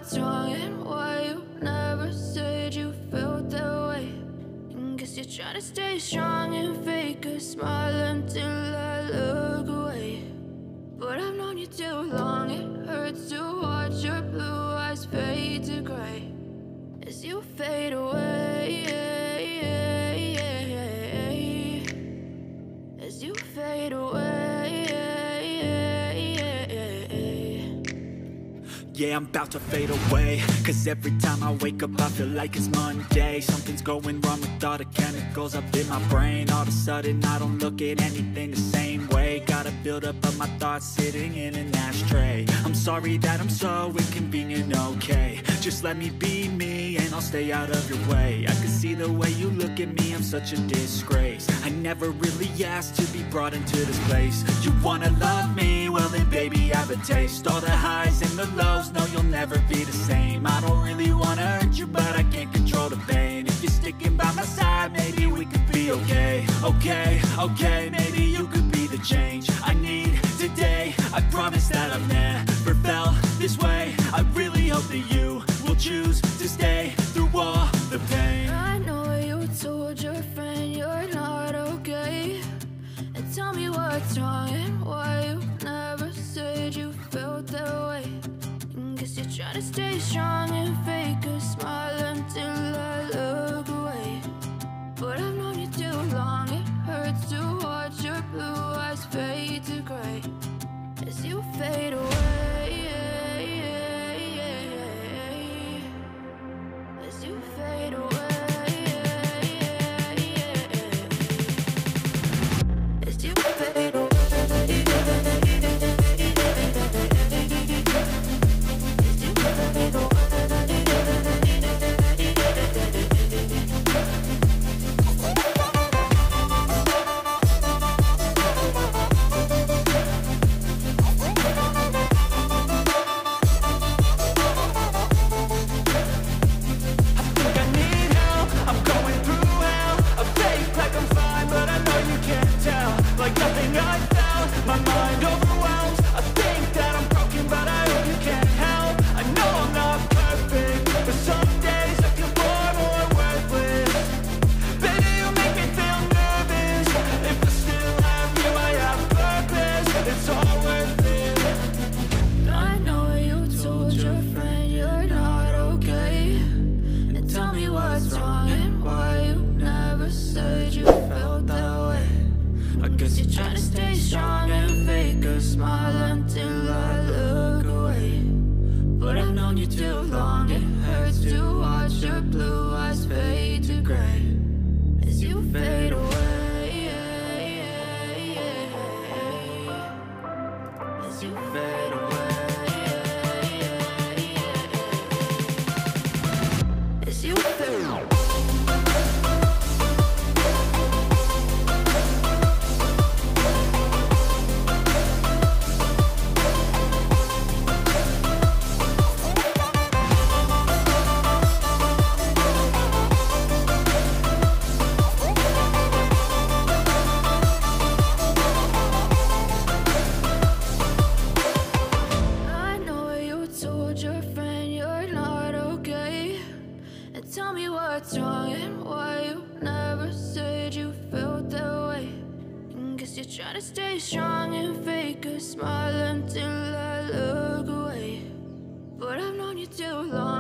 what's wrong and why you never said you felt that way. And guess you're trying to stay strong and fake a smile until I look away. But I've known you too long, it hurts to watch your blue eyes fade to gray as you fade away, as you fade away. Yeah, I'm about to fade away, cause every time I wake up I feel like it's Monday. Something's going wrong with all the chemicals up in my brain. All of a sudden I don't look at anything the same way. Gotta build up of my thoughts sitting in an ashtray. I'm sorry that I'm so inconvenient, okay. Just let me be me and I'll stay out of your way. I can see the way you look at me, I'm such a disgrace. I never really asked to be brought into this place. You wanna love me? Well then baby, have a taste. All the highs and the lows, no, you'll never be the same. I don't really wanna hurt you, but I can't control the pain. If you're sticking by my side, maybe we could be okay. Okay, maybe you could be the change I need today. I promise that I've never felt this way. I really hope that you will choose to stay through all the pain. I know you told your friend you're not okay, and tell me what's wrong and why you never said you felt that way. Guess you're trying to stay strong and fake a smile until I look away. But I've known you too long, it hurts to watch your blue eyes fade to gray as you fade away, as you fade away, as you fade away. Try to stay strong and fake a smile until I look away. But I've known you too long.